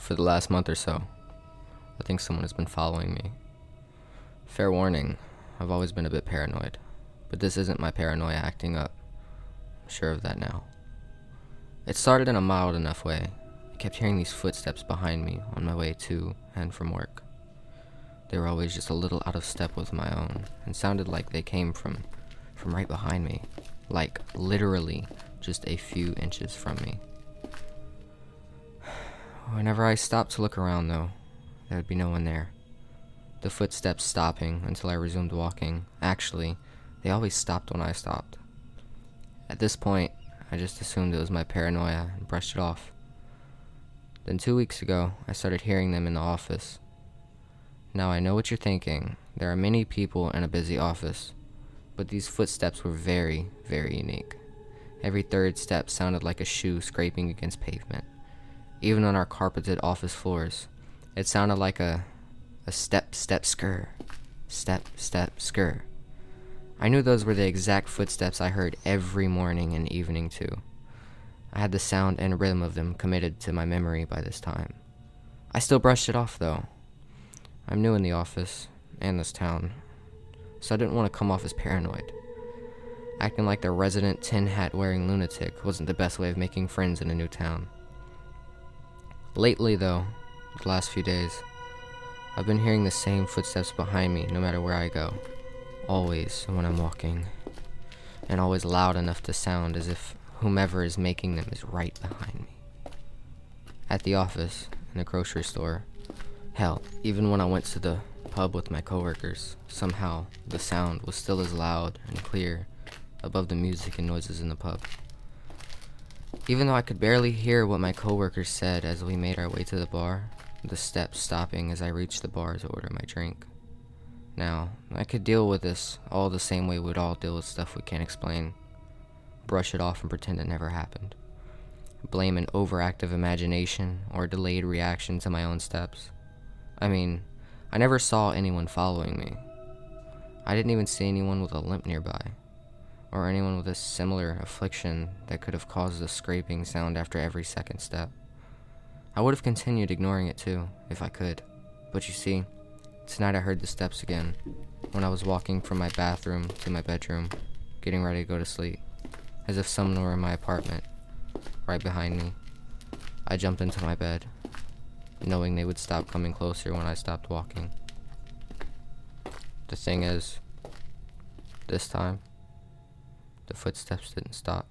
for the last month or so. I think someone has been following me. Fair warning, I've always been a bit paranoid, but this isn't my paranoia acting up. I'm sure of that now. It started in a mild enough way. I kept hearing these footsteps behind me on my way to and from work. They were always just a little out of step with my own, and sounded like they came from right behind me, like literally just a few inches from me. Whenever I stopped to look around, though, there would be no one there. The footsteps stopping until I resumed walking. Actually, they always stopped when I stopped. At this point, I just assumed it was my paranoia and brushed it off. Then 2 weeks ago, I started hearing them in the office. Now I know what you're thinking. There are many people in a busy office, but these footsteps were very, very unique. Every third step sounded like a shoe scraping against pavement. Even on our carpeted office floors, it sounded like a step, step, skr. Step, step, skr. I knew those were the exact footsteps I heard every morning and evening too. I had the sound and rhythm of them committed to my memory by this time. I still brushed it off though. I'm new in the office and this town, so I didn't want to come off as paranoid. Acting like the resident tin hat wearing lunatic wasn't the best way of making friends in a new town. Lately though, the last few days, I've been hearing the same footsteps behind me no matter where I go. Always when I'm walking, and always loud enough to sound as if whomever is making them is right behind me. At the office, in the grocery store, hell, even when I went to the pub with my coworkers, somehow the sound was still as loud and clear above the music and noises in the pub. Even though I could barely hear what my coworkers said as we made our way to the bar, the steps stopping as I reached the bar to order my drink. Now, I could deal with this all the same way we'd all deal with stuff we can't explain. Brush it off and pretend it never happened. Blame an overactive imagination or a delayed reaction to my own steps. I mean, I never saw anyone following me. I didn't even see anyone with a limp nearby, or anyone with a similar affliction that could have caused a scraping sound after every second step. I would have continued ignoring it too, if I could. But you see, tonight I heard the steps again, when I was walking from my bathroom to my bedroom, getting ready to go to sleep, as if someone were in my apartment, right behind me. I jumped into my bed, knowing they would stop coming closer when I stopped walking. The thing is, this time, the footsteps didn't stop.